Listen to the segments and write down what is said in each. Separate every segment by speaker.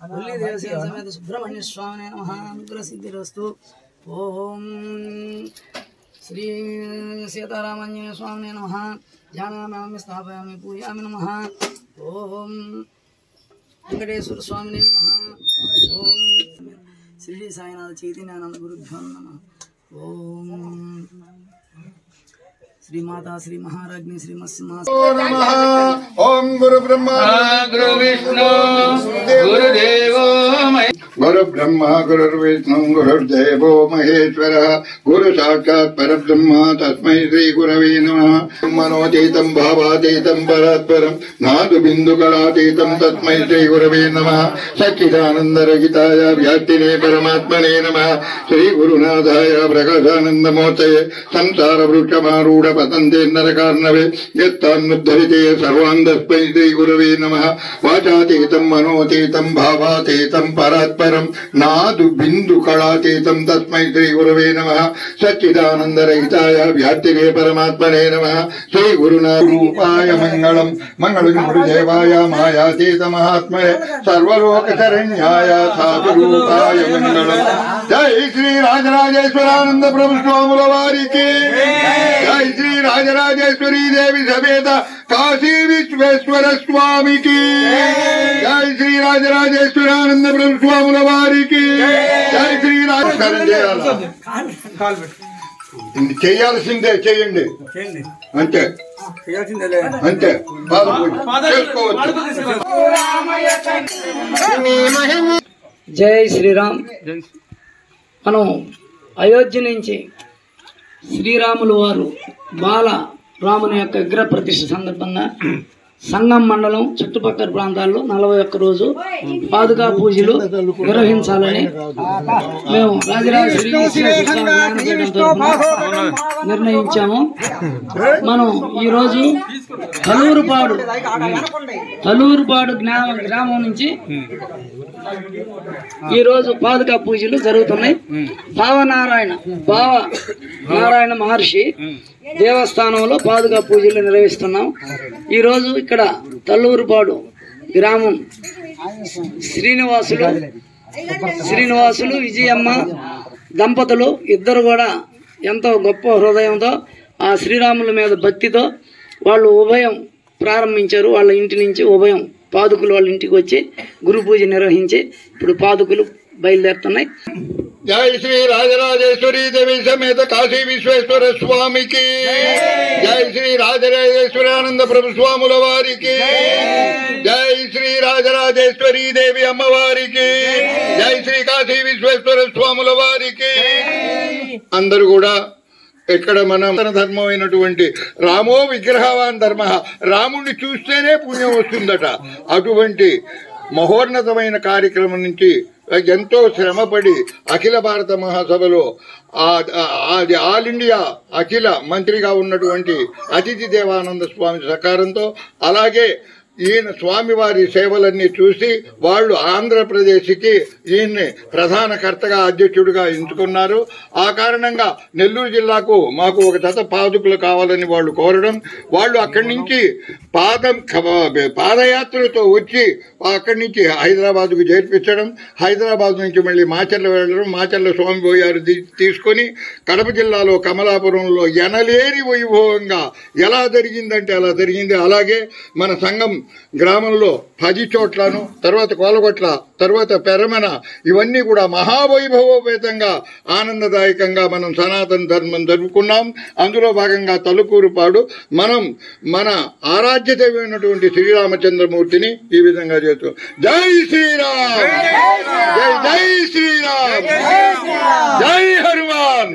Speaker 1: देवसेन समेत सुब्रह्मण्य स्वामिने नमः। अनुग्रहसिद्धिरस्तु। ओम श्री सीतारामांजनेय स्वामिने नमः। ध्यानामि स्थापयामि पूजयामि नमः। ओम वेंकटेश्वर स्वामिने नमः। ओम श्री साईनाथ चैतन्यानंद गुरुभ्यो नमः। ओम श्री माता श्री महाराज्ञी श्री मत्स्यमा
Speaker 2: ओम गुरु ब्रह्मा
Speaker 3: गुरु विष्णु गुरुदेवो
Speaker 2: गुरु ब्रह्मा गुरुर्विष्णु गुरुर्देवो महेश्वर गुरु साक्षात् परब्रह्म तस्मै श्री गुरवे नमः। मनोतीतं भावातीतं परात्परं नादु बिन्दुकलातीतं तस्मै श्री गुरवे नमः। सच्चिदानन्दरहिताय व्याप्तिने परमात्मने नमः। श्री गुरुनाथाय प्रकाशानन्दमूर्तये संसार वृक्षमारूढ पतन्ते नरकार्णवे यत्तान्नुद्धरिते सर्वान् तस्मै श्री गुरवे नमः। वाचातीतं मनोतीतं भावातीतं परात्परं नादु बिन्दुकलातीतं तस्मै श्री गुरवे नमः। सच्चिदानन्दरहिताय व्याप्तिने परमात्मने नमः। श्री गुरुनाथ रूपाय मंगलम मंगलम गुरुदेवाय मायातीत महात्मने सर्वलोकशरण्याय साधुरूपाय मंगलम। जय श्री राजराजेश्वरानंद प्रभु स्वामुల వారికి जय श्री राजराजेश्वरी देवी समेत काशी विश्वेश्वर स्वामी की जय श्री राजराजेश्वरानंद प्रभु स्वामुల వారికి जय श्री చేయాల్సిందే చేయండి అంతే అంతే
Speaker 1: జై శ్రీరామ్. మనం అయోధ్య నుంచి శ్రీరాములు వారు బాల రాముని యొక్క విగ్రహ ప్రతిష్ఠ సందర్భంగా సంగం మండలం చుట్టుపక్కల ప్రాంతాల్లో 41 రోజు పాదుకా పూజలు నిర్వహించాలని మేము రాజరాజేశ్వరి నిర్ణయించాము. మనం ఈరోజు తలూరుపాడు గ్రామం నుంచి ఈరోజు పాదుకా పూజలు జరుగుతున్నాయి. నారాయణ మహర్షి దేవస్థానంలో పాదుకా పూజలు నిర్వహిస్తున్నాం. ఈరోజు ఇక్కడ తల్లూరుపాడు గ్రామం శ్రీనివాసులు విజయమ్మ దంపతులు ఇద్దరు కూడా ఎంతో గొప్ప హృదయంతో ఆ శ్రీరాముల మీద భక్తితో వాళ్ళు ఉభయం ప్రారంభించారు. వాళ్ళ ఇంటి నుంచి ఉభయం పాదుకులు వాళ్ళ ఇంటికి వచ్చి గురు పూజ నిర్వహించి ఇప్పుడు పాదుకులు బయలుదేరుతున్నాయి.
Speaker 2: जय श्री राजराजेश्वरी देवी समेत काशी विश्वेश्वर स्वामी की जय श्री राजराजेश्वरानंद प्रभु स्वामुల వారికి जय श्री राजराजेश्वरी देवी అమ్మవారికి जय श्री काशी विश्वेश्वर स्वामुల వారికి. అందరూ కూడా ఇక్కడ మనం ధర్మమైనటువంటి రామో విగ్రహవాన్ ధర్మ, రాముడిని చూస్తేనే పుణ్యం వస్తుందట. అటువంటి మహోన్నతమైన కార్యక్రమం నుంచి ఎంతో శ్రమపడి అఖిల భారత మహాసభలో ఆల్ ఇండియా అఖిల మంత్రిగా ఉన్నటువంటి అతిథి దేవానంద స్వామి సహకారంతో అలాగే ఈయన స్వామివారి సేవలన్నీ చూసి వాళ్ళు ఆంధ్రప్రదేశ్కి ఈయన్ని ప్రధాన కర్తగా అధ్యక్షుడిగా ఎంచుకున్నారు. ఆ కారణంగా నెల్లూరు జిల్లాకు మాకు ఒక జత పాదుకులు కావాలని వాళ్ళు కోరడం, వాళ్ళు అక్కడి నుంచి పాదయాత్రతో వచ్చి అక్కడి నుంచి హైదరాబాద్కు చేర్పించడం, హైదరాబాద్ నుంచి మళ్ళీ మాచర్ల వెళ్ళడం, మాచర్ల స్వామి బోయారు తీసుకొని కడప జిల్లాలో కమలాపురంలో ఎనలేని వైభవంగా ఎలా జరిగిందంటే అలా జరిగింది. అలాగే మన సంఘం గ్రామంలో 10 చోట్లను, తర్వాత కోలగొట్ల, తర్వాత పెరమన, ఇవన్నీ కూడా మహావైభవోపేతంగా ఆనందదాయకంగా మనం సనాతన ధర్మం జరుపుకున్నాం. అందులో భాగంగా తలుకూరుపాడు మనం మన ఆరాధ్య దైవమైనటువంటి శ్రీరామచంద్రమూర్తిని ఈ విధంగా చేస్తాం. జై శ్రీరామ్, జై జై శ్రీరామ్, జై హనుమాన్.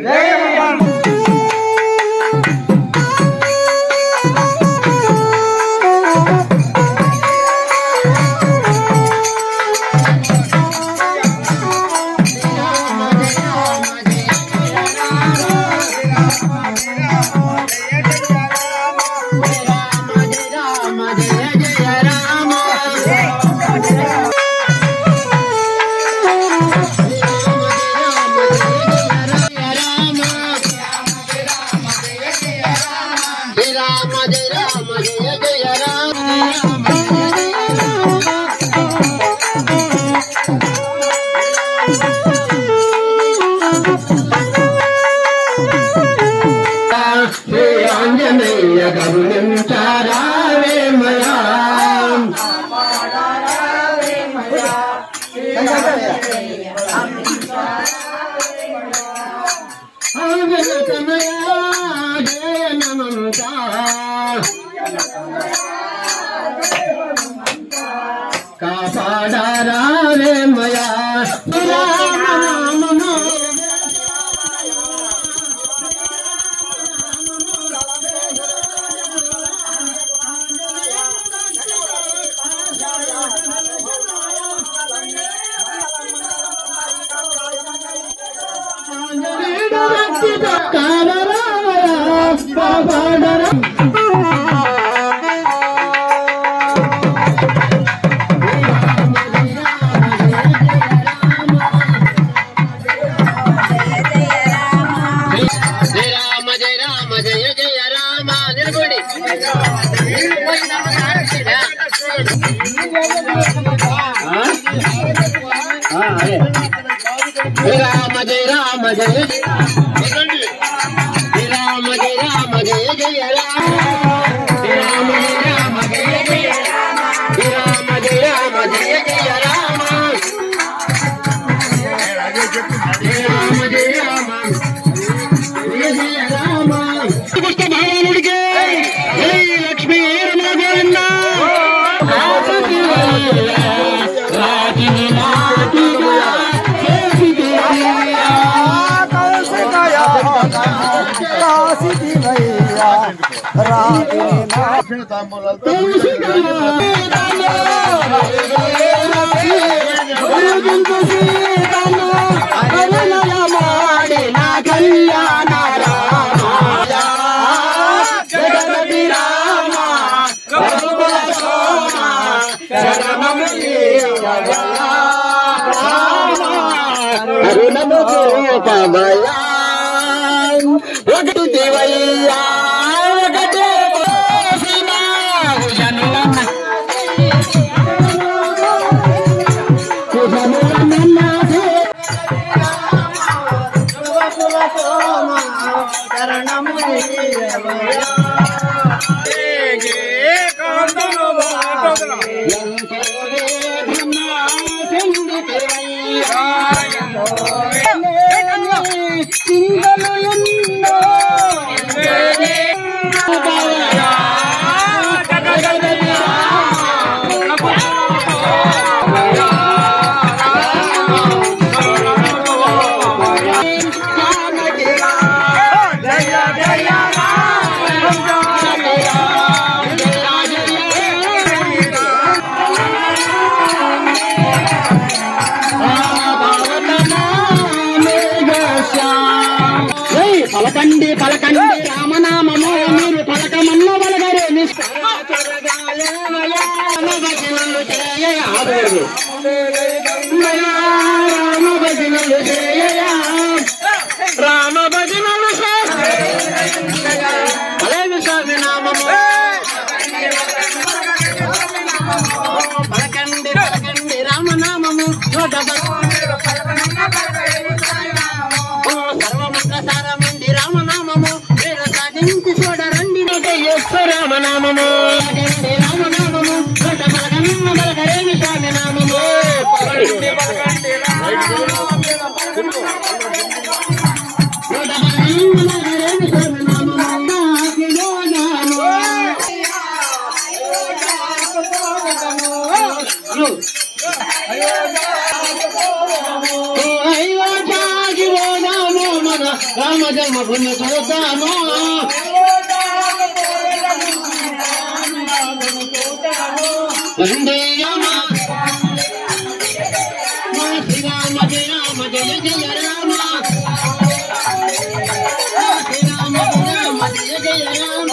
Speaker 4: శ్రీ ఆంజనేయ కరుణించారావేమయా కాపాడారావేమయా రామ జయ రామ జయ రామ జయ రామ జయ జయ రామ రామ జయ రామ జయ జయ రామ జయ రామ జయ జయ రామ రామ జయ రామ జయ జయ రామ కృష్ణ భగవానుడికి జై లక్ష్మీ రమణ గోవింద రాజిని నాటిగా ఒకటి దేవయ్యా ఒకటే పలకండి పలకండి రామనామము మీరు పలకమన్న వలగరు రామభజనలు చేయయా రామభజనలు అలాగే స్వామి నామము పలకండి పలకండి రామనామము సర్వమంత్రసారమండి రామనామము మీరు సాధించి చూడరండి రామనామము రామనామము పలకమ్మ పలకరేమి స్వామి నామము రామ జన్మభూమి చూద్దాము శ్రీరామ జయ రామ జయ జయ రామ శ్రీరామ రామ జయ జయ రామ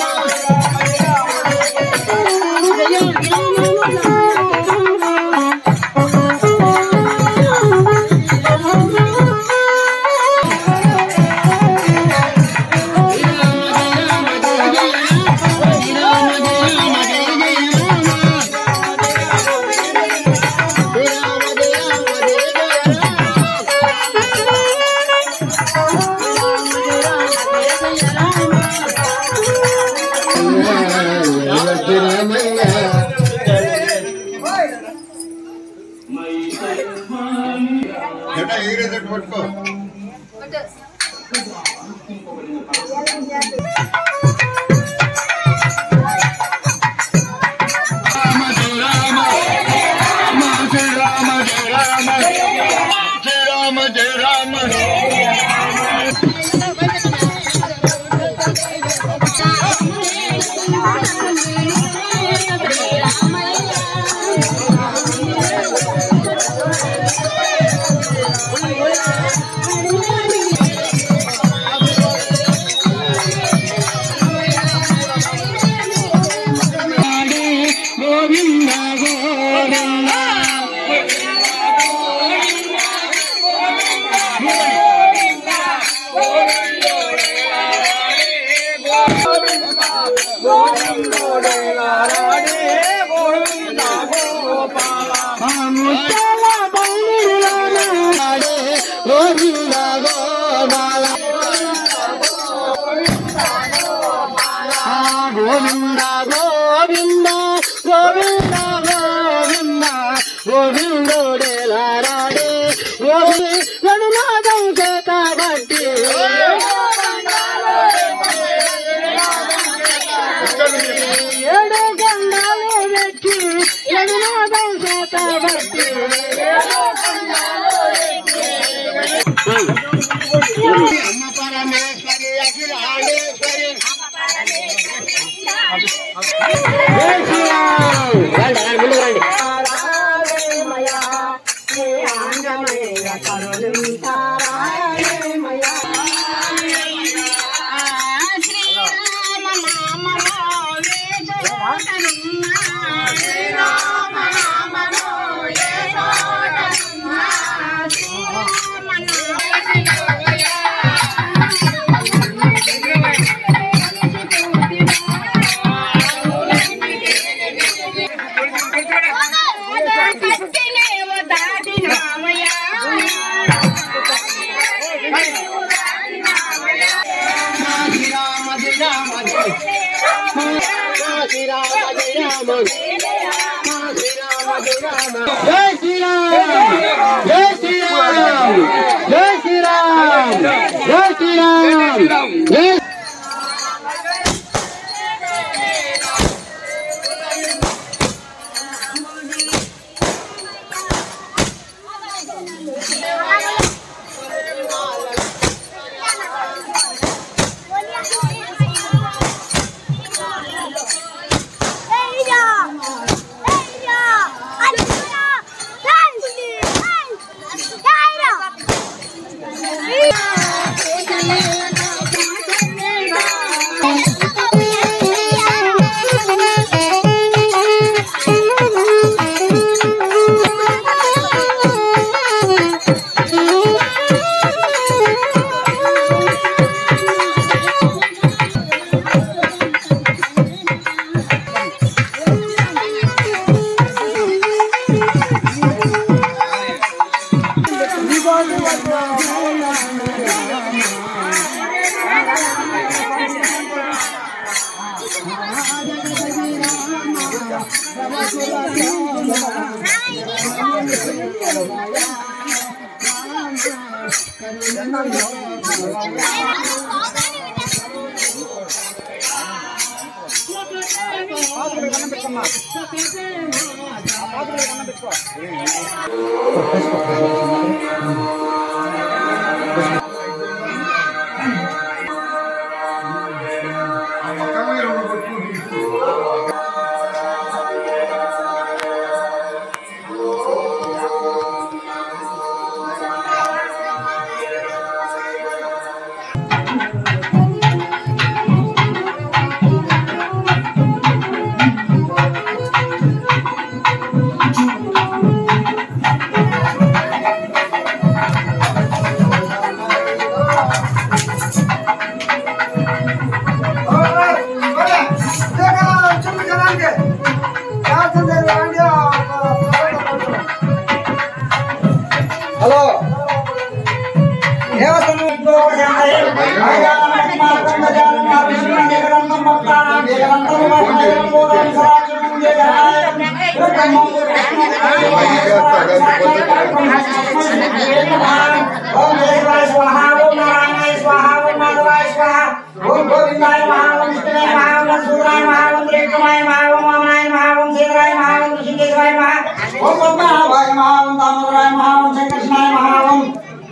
Speaker 2: పట్టుకో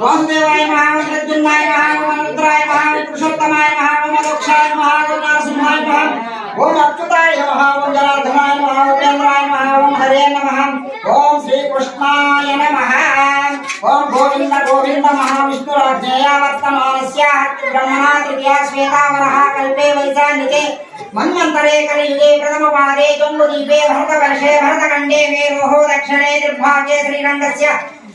Speaker 5: वासुदेवाय महावं प्रद्युम्नाय महावं रुद्राय महावं पुरुषोत्तमाय महावं मोक्षाय महावं नरसिंहाय महावं ओम अच्युताय महावं जनार्दनाय महावं चंद्राय महावं हरे नमः ओम श्री कृष्णाय नमः ओम गोविंद गोविंद महाविष्णुराज्ञेयावर्तमानस्य ब्रह्मणा तृतीया श्वेतावरः कल्पे वैशानिके मन्वन्तरे कलियुगे प्रथमपादे जम्बुदीपे भरतवर्षे भरतखण्डे मेरोः दक्षिणे दिग्भागे श्रीरङ्गस्य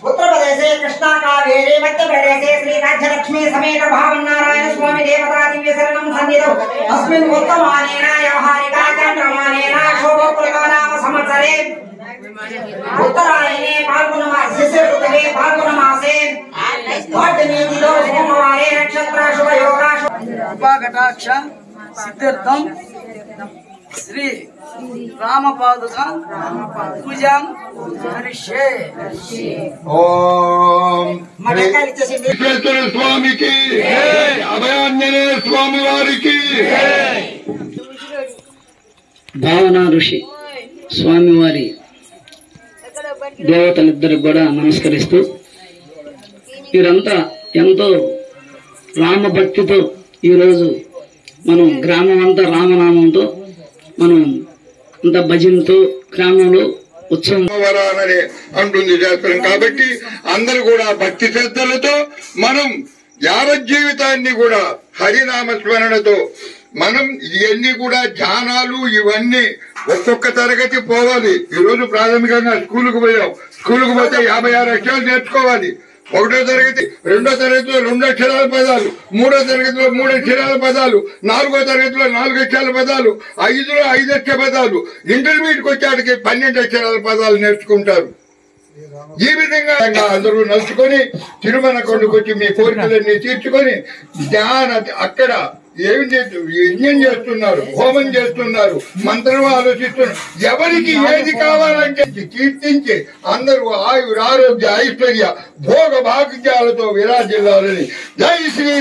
Speaker 5: उत्तर प्रदेशे कृष्णा कावेरी मध्य प्रदेशे श्री राज्यलक्ष्मी समेत भावनारायण स्वामी देवता दिव्य शरणं सन्निधौ अस्मिन् वर्तमानेन व्यवहारिका चन्द्रमानेन शोभप्रदानाम संवत्सरे उत्तरायणे फाल्गुनमासे ऋतवे फाल्गुनमासे वर्धने तिथौ सोमवारे नक्षत्र शुभयोगा
Speaker 1: కటాక్ష సిద్ధార్థం శ్రీ రామపాదుక పూజాం హరిషే.
Speaker 2: ఓం విశ్వేశ్వర స్వామికి, అభయాంజనేయ స్వామి వారికి.
Speaker 1: భావన ఋషి స్వామివారి దేవతలిద్దరికి కూడా నమస్కరిస్తూ, వీరంతా ఎంతో రామభక్తితో ఈరోజు మనం గ్రామం అంతా రామనామంతో మనం అంత భజనతో గ్రామంలో ఉత్సవం
Speaker 2: వరాలని అంటుంది శాస్త్రం. కాబట్టి అందరూ కూడా భక్తి శ్రద్ధలతో మనం యావత్ జీవితాన్ని కూడా హరినామ స్మరణతో మనం ఇవన్నీ కూడా ధ్యానాలు ఇవన్నీ ఒక్కొక్క తరగతి పోవాలి. ఈరోజు ప్రాథమికంగా స్కూలుకు పోయాం. స్కూలుకు పోతే 56 అక్షరాలు నేర్చుకోవాలి. 1వ తరగతి 2వ తరగతిలో 2 అక్షరాల పదాలు, 3వ తరగతిలో 3 అక్షరాల పదాలు, 4వ తరగతిలో 4 అక్షరాల పదాలు, 5లో 5 అక్షర పదాలు, ఇంటర్మీడియట్కి వచ్చాడికి 12 అక్షరాల పదాలు నేర్చుకుంటారు. ఈ విధంగా అందరూ నలుచుకొని తిరుమల కొండకొచ్చి మీ కోరికలన్నీ తీర్చుకొని అక్కడ యజ్ఞం చేస్తున్నారు, హోమం చేస్తున్నారు, మంత్రం ఆలోచిస్తున్నారు. ఎవరికి ఏది కావాలంటే కీర్తించి అందరూ ఆరోగ్య ఐశ్వర్య భోగ భాగ్యాలతో విరాజిల్లాలని. జై శ్రీ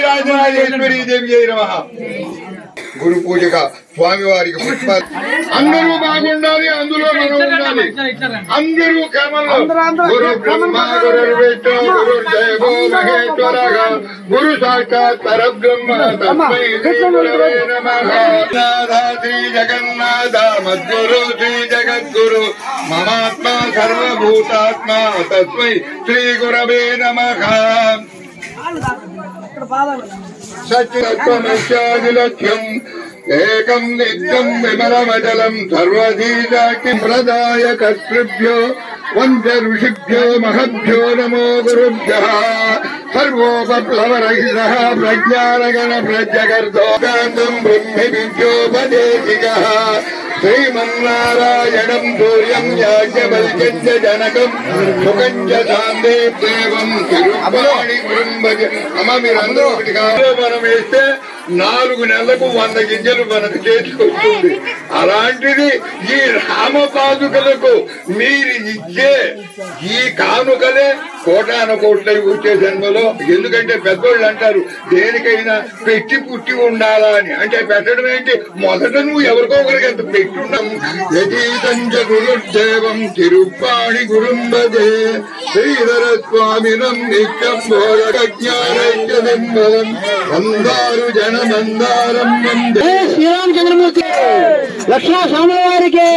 Speaker 2: రాజరాజేశ్వరీ దేవి జై నమః. గురు పూజగా స్వామివారికి పుష్పాలు అందరూ బాగుండాలి, అందులో మనం ఉండాలి. అందరూ కేవలం గురు బ్రహ్మ గురు విష్ణు గురు దేవో మహేశ్వర గురు సాక్షాత్ పరబ్రహ్మ తస్మై శ్రీ గురవే నమః. శ్రీ జగన్నాథ మద్గురు శ్రీ జగద్గురు మమాత్మ సర్వభూతాత్మ తస్మై శ్రీ గురవే నమః. సత్యత్వమస్యాదిలక్ష్యం ఏకం నిత్యం విమలమచలం సర్వధీశాకిం ప్రదాయ కర్తృభ్యో వంద ఋషిభ్యో మహభ్యో నమో గురుభ్యః. సర్వోపప్లవరహితః ప్రజ్ఞానగణ ప్రజగర్దోకాంతం బ్రహ్మిభ్యోపదేశికః. శ్రీమన్నారాయణం సూర్యం యాజ్ఞవల్క్య జనకం సుఖం చ శాంతే దేవం తిరుప్పాణి బృంభజ. అమ్మ మీరందరూ ఒకటి కాదు, మనం వేస్తే 4 నెలలకు 100 గింజలు మనకు చేతికొస్తుంది. అలాంటిది ఈ రామపాదుకలకు మీరు ఇచ్చే ఈ కానుకలే కోటాను కోట్లై వచ్చే జన్మలో. ఎందుకంటే పెద్దోళ్ళు అంటారు దేనికైనా పెట్టి పుట్టి ఉండాలా అని. అంటే పెట్టడం ఏంటి, మొదట నువ్వు ఎవరికో ఒకరికి ఎంత పెట్టున్నాం. యతీతంచ గురుదేవం తిరుప్పాణి గురుంబదే శ్రీధర స్వామినం నిత్యం బోధక జ్ఞానైక్య నింబలం వందారు జనమందారం వందే.
Speaker 1: శ్రీరామచంద్రమూర్తి లక్ష్మణ స్వామి వారికి.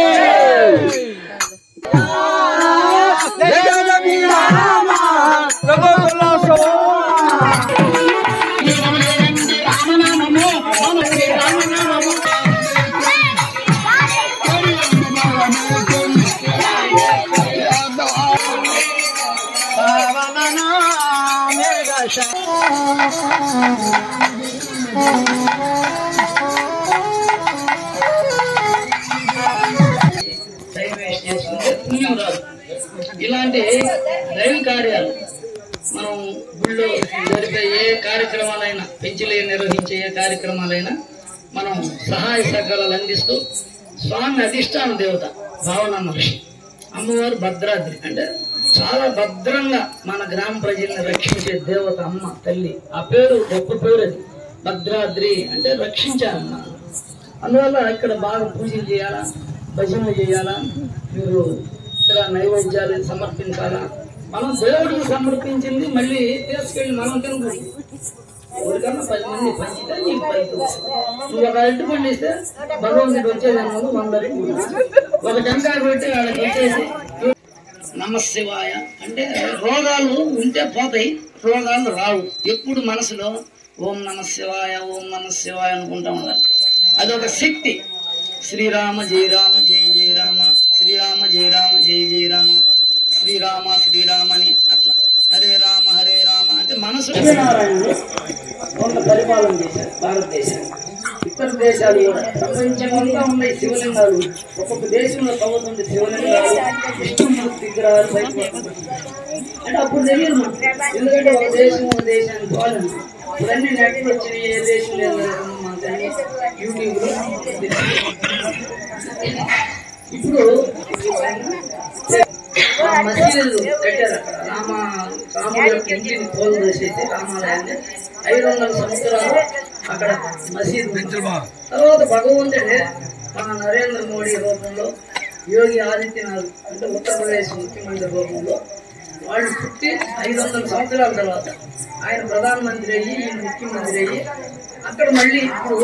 Speaker 1: ఇలాంటి దైవ కార్యాలు మనం గుళ్ళో జరిపే ఏ కార్యక్రమాలైనా, పెంచులు నిర్వహించే ఏ కార్యక్రమాలైనా మనం సహాయ సహకారాలు అందిస్తూ స్వామి అధిష్టాన దేవత భావన మహర్షి, అమ్మవారు భద్రాద్రి అంటే చాలా భద్రంగా మన గ్రామ ప్రజల్ని రక్షించే దేవత అమ్మ తల్లి. ఆ పేరు గొప్ప పేరు, అది భద్రాద్రి అంటే రక్షించాలమ్మ. అందువల్ల ఇక్కడ బాగా పూజలు చేయాలా, భజనలు చేయాలా, మీరు ఇక్కడ నైవేద్యాలు సమర్పించాలా. మనం దేవుడికి సమర్పించింది మళ్ళీ తీసుకెళ్ళి మనం తినకూడదు. ఎవరికన్నా 10 మంది పంచితే నీకు పైకి నువ్వు ఒక అరటి పండు ఇస్తే భగవంతుడికి వచ్చేదాన్ని 100 రెట్లు, ఒక టెంకాయ పెట్టి వాళ్ళకి వచ్చేసి నమశివాయ అంటే రోగాలు ఉంటే పోతాయి, రోగాలు రావు. ఎప్పుడు మనసులో ఓం నమశివాయ ఓం నమశివాయ అనుకుంటా ఉండాలి. అదొక శక్తి. శ్రీరామ జయ రామ జయ జయ రామ, శ్రీరామ జయ రామ జయ జయ రామ, శ్రీరామ శ్రీరామ అని అట్లా హరే రామ అంటే మనసు. లక్ష్మీనారాయణుడు కొంత పరిపాలన చేశారు భారతదేశాన్ని. ఇతర దేశాలు కూడా ప్రపంచమంతా ఉన్నాయి శివలింగాలు. ఒక్కొక్క దేశంలో 11 శివలింగాలు, విష్ణుమూర్తి విగ్రహాలు అంటే అప్పుడు తెలియదు మనం. ఎందుకంటే ఒక దేశానికి పాలన ఇవన్నీ నెట్ వచ్చినాయి. ఏ దేశం లేదు యూట్యూబ్ లో. ఇప్పుడు మసీదులు కట్టారు అక్కడ. రాముడు యొక్క ఇంటిని పోలు చేసేసి రామాలయాన్ని 500 సంవత్సరాలు అక్కడ మసీదు. తర్వాత భగవంతుడే మన నరేంద్ర మోడీ రూపంలో, యోగి ఆదిత్యనాథ్ అంటే ఉత్తరప్రదేశ్ ముఖ్యమంత్రి రూపంలో వాళ్ళు పుట్టి 500 సంవత్సరాల తర్వాత ఆయన ప్రధానమంత్రి అయ్యి ఈయన ముఖ్యమంత్రి అయ్యి అక్కడ మళ్ళీ ఇప్పుడు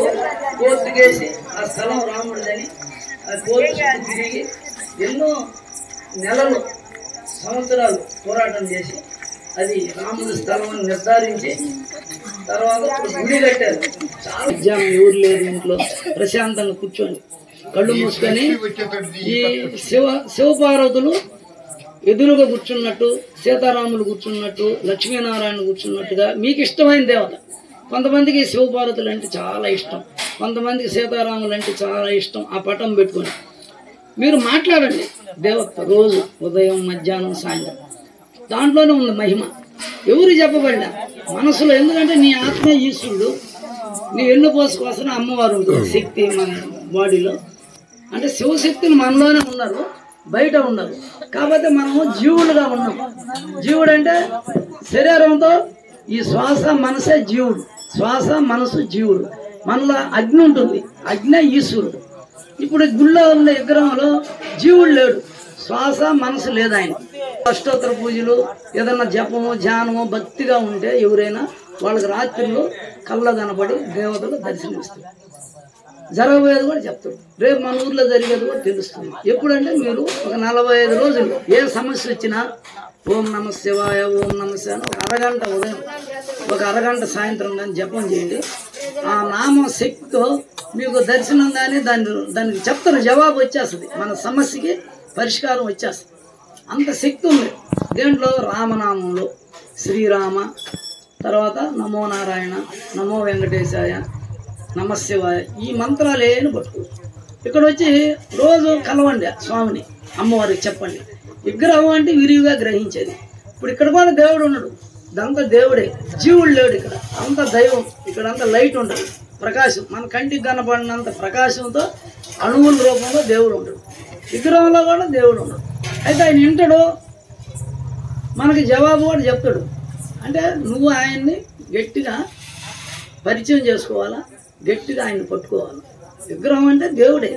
Speaker 1: కోర్టు కేసి ఆ స్థలం రాముడిదని ఆ కోర్టు తిరిగి ఎన్నో నెలలు సంవత్సరాలు పోరాటం చేసి అది రాముడి స్థలం అని నిర్ధారించి తర్వాత గుడి కట్టారు. చాలా ఉద్యానం ఎవరు లేదు, ఇంట్లో ప్రశాంతంగా కూర్చొని కళ్ళు మూసుకొని ఈ శివపార్వతులు ఎదురుగా కూర్చున్నట్టు, సీతారాములు కూర్చున్నట్టు, లక్ష్మీనారాయణ కూర్చున్నట్టుగా మీకు ఇష్టమైన దేవత. కొంతమందికి శివపార్వతులు అంటే చాలా ఇష్టం, కొంతమందికి సీతారాములు అంటే చాలా ఇష్టం. ఆ పటం పెట్టుకొని మీరు మాట్లాడండి దేవత రోజు ఉదయం మధ్యాహ్నం సాయంత్రం. దాంట్లోనే ఉంది మహిమ. ఎవరు చెప్పబడినా మనసులో. ఎందుకంటే నీ ఆత్మ ఈశ్వరుడు, నీ వెన్నుపోసు కోసం అమ్మవారు ఉంటుంది శక్తి మన బాడీలో. అంటే శివశక్తులు మనలోనే ఉన్నారు, బయట ఉండరు. కాకపోతే మనము జీవులుగా ఉన్నాం. జీవుడు అంటే శరీరంతో ఈ శ్వాస మనసే జీవుడు, శ్వాస మనసు జీవుడు. మనలో అగ్ని ఉంటుంది, అగ్ని ఈశ్వరుడు. ఇప్పుడు గుళ్ళో ఉన్న విగ్రహంలో జీవుడు లేడు, శ్వాస మనసు లేదు. ఆయన అష్టోత్తర పూజలు ఏదన్నా జపము ధ్యానము భక్తిగా ఉంటే ఎవరైనా వాళ్ళకి రాత్రిలో కళ్ళ కనబడి దేవతలు దర్శనమిస్తారు. జరగబోయేది కూడా చెప్తాడు. రేపు మన ఊర్లో జరిగేది కూడా తెలుస్తుంది. ఎప్పుడంటే మీరు ఒక 45 రోజులు ఏ సమస్య వచ్చినా ఓం నమ శివాయ ఓం నమ శివాయ ఒక అరగంట ఉదయం, ఒక అరగంట సాయంత్రం కానీ జపం చేయండి. ఆ నామ శక్తితో మీకు దర్శనం కానీ దానికి చెప్తారు, జవాబు వచ్చేస్తుంది, మన సమస్యకి పరిష్కారం వచ్చేస్తుంది. అంత శక్తి ఉంది దేంట్లో. రామనామంలో శ్రీరామ, తర్వాత నమో నారాయణ, నమో వెంకటేశాయ, నమశివాయ ఈ మంత్రాలు ఏని పట్టుకో. ఇక్కడ వచ్చి రోజు కలవండి స్వామిని, అమ్మవారికి చెప్పండి. విగ్రహం అంటే విరివిగా గ్రహించేది. ఇప్పుడు ఇక్కడ కూడా దేవుడు ఉన్నాడు, ఇదంతా దేవుడే, జీవుడు లేడు ఇక్కడ. అంత దైవం, ఇక్కడ అంతా లైట్ ఉండదు, ప్రకాశం. మన కంటికి కనపడినంత ప్రకాశంతో అణువుల రూపంలో దేవుడు ఉంటాడు. విగ్రహంలో కూడా దేవుడు ఉన్నాడు. అయితే ఆయన వింటాడు, మనకి జవాబు కూడా చెప్తాడు. అంటే నువ్వు ఆయన్ని గట్టిగా పరిచయం చేసుకోవాలా, గట్టిగా ఆయన్ని పట్టుకోవాలి. విగ్రహం అంటే దేవుడే,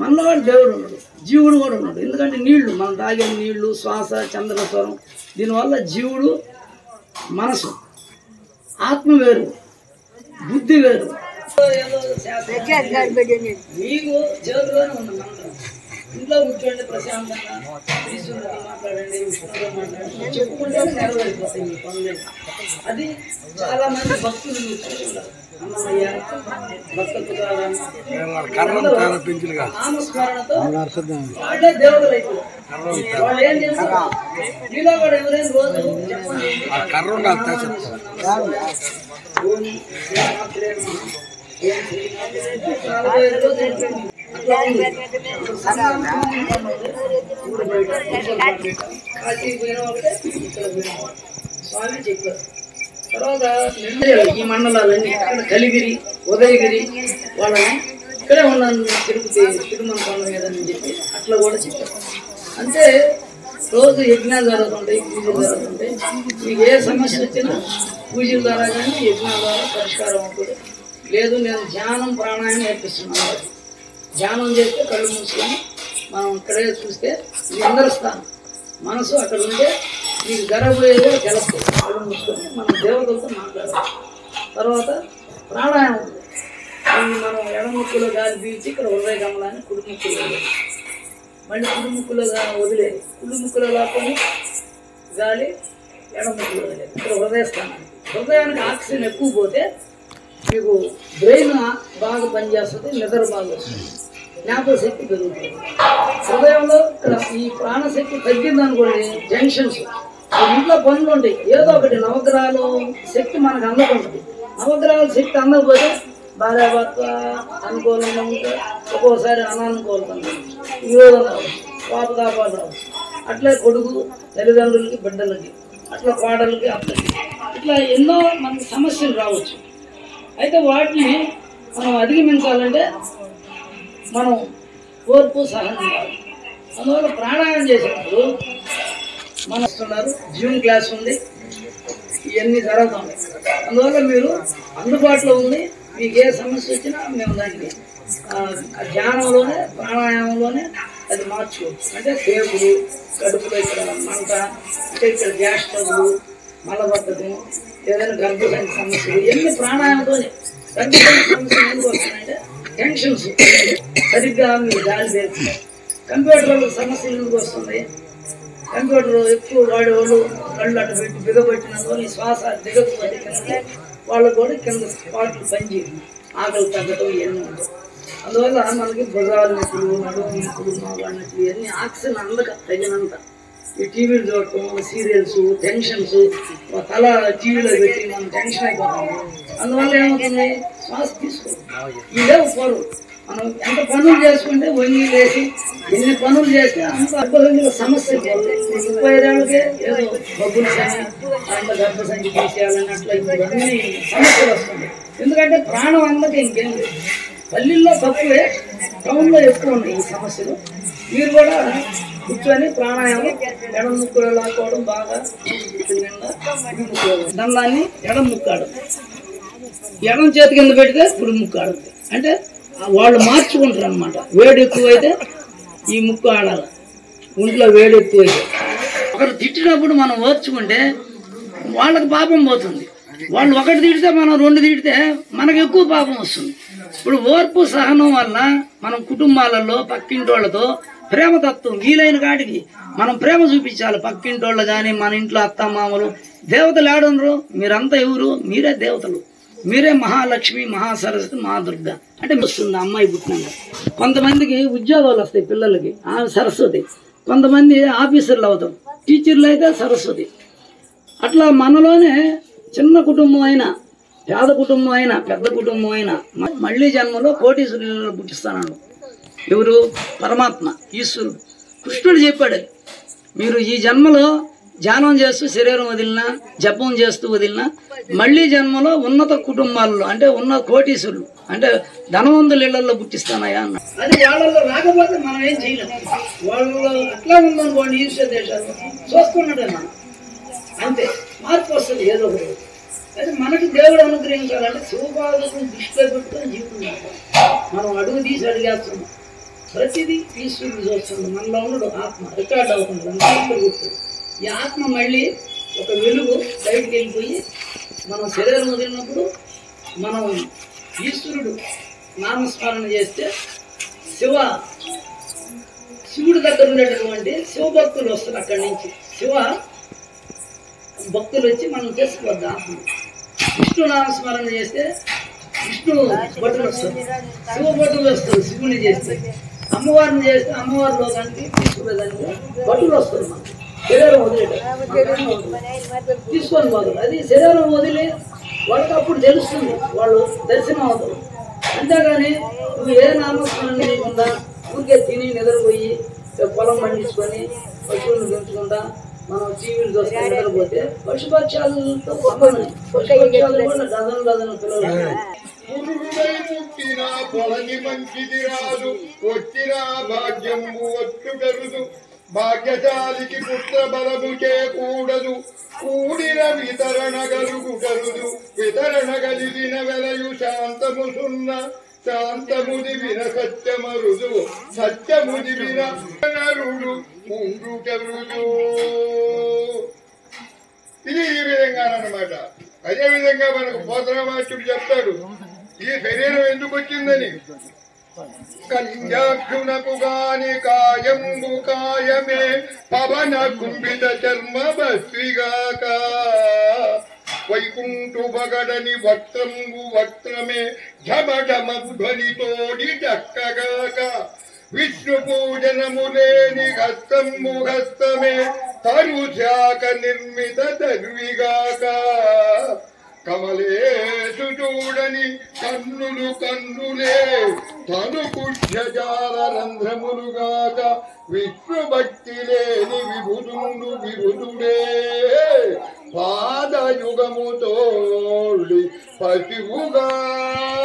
Speaker 1: మనలో కూడా దేవుడు ఉన్నాడు, జీవుడు కూడా ఉన్నాడు. ఎందుకంటే నీళ్లు, మనం తాగే నీళ్లు, శ్వాస, చంద్రస్వరం, దీనివల్ల జీవుడు, మనసు, ఆత్మ వేరు, బుద్ధి వేరు. మీకు చేతిలోనే ఉంది మంత్రం. ఇంట్లో కూర్చోండి ప్రశాంతంగా, ఈశ్వరుడితో మాట్లాడండి, విష్ణువుతో మాట్లాడండి, చెప్పుకుంటే నెరవేరిపోతాయి మీ పనులు. అది చాలా మంది భక్తులు మీరు చూస్తున్నారు. అన్నమయ్య, భక్త తుకారాం, నామస్మరణతో వాళ్ళే దేవుడు అయిపోయారు. వాళ్ళు ఏం చేస్తారు, మీలో కూడా ఎవరైనా రోజు చెప్పండి 45 రోజులు అట్లా ఉంది. కాశీ పోయిన వాళ్ళే ఇక్కడ స్వామి చెప్పారు. తర్వాత ఈ మండలాలన్నీ కలిగిరి ఉదయగిరి వాళ్ళని ఇక్కడే ఉన్నాను తిరుపతి తిరుమల కొండ మీద అని చెప్పి అట్లా కూడా చెప్పారు. అంటే రోజు యజ్ఞాలు జరుగుతుంటాయి, పూజలు జరుగుతుంటాయి. మీకు ఏ సమస్య వచ్చినా పూజల ద్వారా కానీ యజ్ఞాల ద్వారా పరిష్కారం అవుతుంది. లేదు నేను ధ్యానం ప్రాణాయామం నేర్పిస్తున్నాను. ధ్యానం చేస్తే కళ్ళు మూసుకొని మనం ఇక్కడే చూస్తే ఇది అందరి స్థానం, మనసు అక్కడ ఉంటే మీకు జరగబోయేదో తెలుస్తుంది. కళ్ళు మూసుకొని మనం దేవతలతో మాట్లాడాలి. తర్వాత ప్రాణాయామం ఉంది. మనం ఎడముక్కులో గాలి పీల్చి ఇక్కడ హృదయ గమలాన్ని కుడిముక్కులో వదిలేదు, మళ్ళీ కుడిముక్కులో వదిలేదు, కుడిముక్కులో లాక్కొని గాలి ఎడముక్కులో వదిలేదు. ఇక్కడ హృదయ స్థానానికి, హృదయానికి ఆక్సిజన్ ఎక్కువ పోతే మీకు బ్రెయిన్ బాగా పనిచేస్తుంది, నిద్ర బాగా వస్తుంది, జ్ఞాపక శక్తి పెరుగుతుంది. హృదయంలో ఇక్కడ ఈ ప్రాణశక్తి తగ్గిందనుకోండి, జంక్షన్స్ ఇంట్లో పనులు ఉంటాయి, ఏదో ఒకటి నవగ్రహాలు శక్తి మనకు అందకుంటుంది. నవగ్రహాల శక్తి అందకపోతే భార్యాభర్త అనుకూలంగా ఉంటే ఒక్కోసారి అనానుకూలంగా విరోధం రావచ్చు, పాపదాపాలు రావచ్చు. అట్లా కొడుకు తల్లిదండ్రులకి బిడ్డలకి, అట్లా కోడలకి అత్తకి, ఇట్లా ఎన్నో మనకి సమస్యలు రావచ్చు. అయితే వాటిని మనం అధిగమించాలంటే మనం ఓర్పు సహనం కావాలి. అందువల్ల ప్రాణాయామం చేసినప్పుడు మనం వస్తున్నారు, జూమ్ క్లాస్ ఉంది, ఇవన్నీ జరుగుతుంది. అందువల్ల మీరు అందుబాటులో ఉంది, మీకు ఏ సమస్య వచ్చినా మేము దానికి ధ్యానంలోనే ప్రాణాయామంలోనే అది మార్చుకోవచ్చు. అంటే సేపులు, కడుపులో ఇక్కడ మంట, అంటే ఇక్కడ గ్యాస్ ట్రబుల్, మలబద్ధకం, ఏదైనా గర్భసంచి సమస్యలు, ఇవన్నీ ప్రాణాయామంతోనే. గర్భసంచి సమస్యలు ఎందుకు వస్తున్నాయంటే టెన్షన్స్ సరిగ్గా మీరు గాలి వేస్తుంది. కంప్యూటర్ సమస్యలు ఎందుకు వస్తుంది? కంప్యూటర్ ఎక్కువ వాడేవాళ్ళు కళ్ళు అటు పెట్టి బిగబట్టినందువల్ల ఈ శ్వాస దిగకపోతే కింద వాళ్ళకు కూడా కింద పాటలు పనిచేయదు, ఆకలి తగ్గటం ఇవన్నీ ఉంటాయి. అందువల్ల మనకి భుజాల నొప్పులు, నడుము నొప్పులు, మోగాళ్ళ నొప్పులు ఇవన్నీ ఆక్సిజన్ అందక తగినంత. ఈ టీవీలు చూడటం, సీరియల్స్, టెన్షన్స్, తల టీవీలో పెట్టి మనం టెన్షన్ అయిపోతాము. అందువల్ల ఏమవుతుంది? శ్వాస తీసుకోవాలి. ఇదే పొరు మనం ఎంత పనులు చేసుకుంటే వంగి లేచి ఎన్ని పనులు చేస్తే అంత అడ్డంగా సమస్య పోతాయి. 35 ఏళ్ళకే ఏదో బబ్బులు కానీ అంత గర్భసంచి తీసేయాలని అట్లా ఇవన్నీ సమస్యలు వస్తుంది. ఎందుకంటే ప్రాణం అందక ఇంకేం లేదు. పల్లెల్లో తక్కువే, టౌన్లో ఎక్కువ ఉన్నాయి ఈ సమస్యలు. మీరు కూడా కూర్చొని ప్రాణాయామం ఎడం ముక్కులో లాక్కోవడం, బాగా దండాన్ని ఎడం ముక్కాడు, ఎడం చేతి కింద పెడితే కుడి ముక్కు ఆడుతుంది. అంటే వాళ్ళు మార్చుకుంటారు అన్నమాట. వేడి ఎక్కువైతే ఈ ముక్కు ఆడాలి, ఒంట్లో వేడి ఎక్కువైతే. ఒకరు తిట్టినప్పుడు మనం ఓర్చుకుంటే వాళ్ళకి పాపం పోతుంది. వాళ్ళు ఒకటి తిడితే మనం 2 తిడితే మనకు ఎక్కువ పాపం వస్తుంది. ఇప్పుడు ఓర్పు సహనం వల్ల మనం కుటుంబాలలో పక్కింటోళ్లతో ప్రేమతత్వం వీలైన కాటికి మనం ప్రేమ చూపించాలి. పక్కింటోళ్ళు కానీ మన ఇంట్లో అత్తమామలు, దేవతలు ఆడున్నారు. మీరంతా ఎవరు? మీరే దేవతలు, మీరే మహాలక్ష్మి, మహాసరస్వతి, మహాదుర్గ. అంటే వస్తుంది అమ్మాయి పుట్టినాక. కొంతమందికి ఉద్యోగాలు వస్తాయి పిల్లలకి, ఆమె సరస్వతి. కొంతమంది ఆఫీసర్లు అవుతాం, టీచర్లు అయితే సరస్వతి. అట్లా మనలోనే చిన్న కుటుంబం అయినా, పేద కుటుంబం అయినా, పెద్ద కుటుంబం అయినా మళ్ళీ జన్మలో కోటీశ్వరులను పుట్టిస్తాను. ఎవరు? పరమాత్మ, ఈశ్వరుడు. కృష్ణుడు చెప్పాడు, మీరు ఈ జన్మలో ధ్యానం చేస్తూ శరీరం వదిలినా, జపం చేస్తూ వదిలినా మళ్ళీ జన్మలో ఉన్నత కుటుంబాల్లో, అంటే ఉన్న కోటీశ్వరులు, అంటే ధనవంతుల ఇళ్లలో పుట్టిస్తానయా అన్న. అది వాళ్ళలో రాకపోతే మనం ఏం చేయలేము. వాళ్ళలో అట్లా ఉందనుకోండి, ఈశ్వర దేశాలు చూసుకున్నట్టే మనం అంతే మార్పు వస్తుంది ఏదో ఒకటి. అయితే మనకి దేవుడు అనుగ్రహించాలంటే శివపాదులను దృష్టిలో పెట్టుకొని జీవితం మనం అడుగు తీసి అడిగేస్తున్నాం. ప్రతిదీ ఈశ్వరుడు చూస్తుంది. మనలో ఉండడు ఆత్మ రికార్డ్ అవుతుంది, అంతా గుర్తుంది. ఈ ఆత్మ మళ్ళీ ఒక వెలుగు బయటికి వెళ్ళిపోయి మనం శరీరం వదిలినప్పుడు మనం ఈశ్వరుడు నామస్మరణ చేస్తే శివుడి దగ్గర ఉండేటటువంటి శివభక్తులు వస్తారు. అక్కడి నుంచి శివ భక్తులు వచ్చి మనం చేసుకోవద్దు ఆత్మ. విష్ణు నామస్మరణ చేస్తే విష్ణు భటులు వస్తారు, శివ భటులు వస్తారు. శివుని చేస్తే, అమ్మవారిని చేస్తే అమ్మవారి లోకానికి తీసుకునేదానికి భటులు వస్తారు. మనం శరీరం వదిలేట తీసుకొని పోతారు. అది శరీరం వదిలే వాళ్ళకి అప్పుడు తెలుస్తుంది, వాళ్ళు దర్శనం అవుతారు. అంతేగాని నువ్వు ఏ నామస్మరణ చేయకుండా ఊరికే తిని నిద్రపోయి పొలం పండించుకొని పశువులను పెంచుకుంటా మనం టీవీలు చూస్తే నిద్రపోతే పశుపక్షాలతో పశుపక్షాలు కూడా డజన్ పిల్లలు
Speaker 2: పురుగుడై పుట్టిన పొలని మంచిది రాదు, వచ్చిన భాగ్యము ఒట్టుగరుదు. భాగ్యశాలికి పుత్ర బలము చేకూడదు, కూడిన వితరణ గలుగుటరుదు. వితరణ కలిగిన వెలయు శాంతము సున్న, శాంతముది విన సత్యమరుదు. సత్యముది విన నరుడు ఉండుటరుదు. ఇది ఈ విధంగానమాట. అదే విధంగా మనకు పోతరామాచుడు చెప్తాడు ఈ శరీరం ఎందుకు వచ్చిందని. కంజాక్షునకు గాని కాయంబు కాయమే, పవన కుంభిత చర్మ భస్విగాక. వైకుంఠు బగడని వక్త్రంబు వక్త్రమే, ఝమఢమ ధ్వనితోడి చక్కగాక. విష్ణు పూజనము లేని హస్తంబు హస్తమే, తరుశాక నిర్మిత తరువిగాక. కమలేసు చూడని కన్నులు కన్నులే, తను కుష్యజాల రంధ్రములుగాక. విష్ణు భక్తి లేని విభుదుండు విభుదుడే, పాదయుగముతోడి పశువుగాక.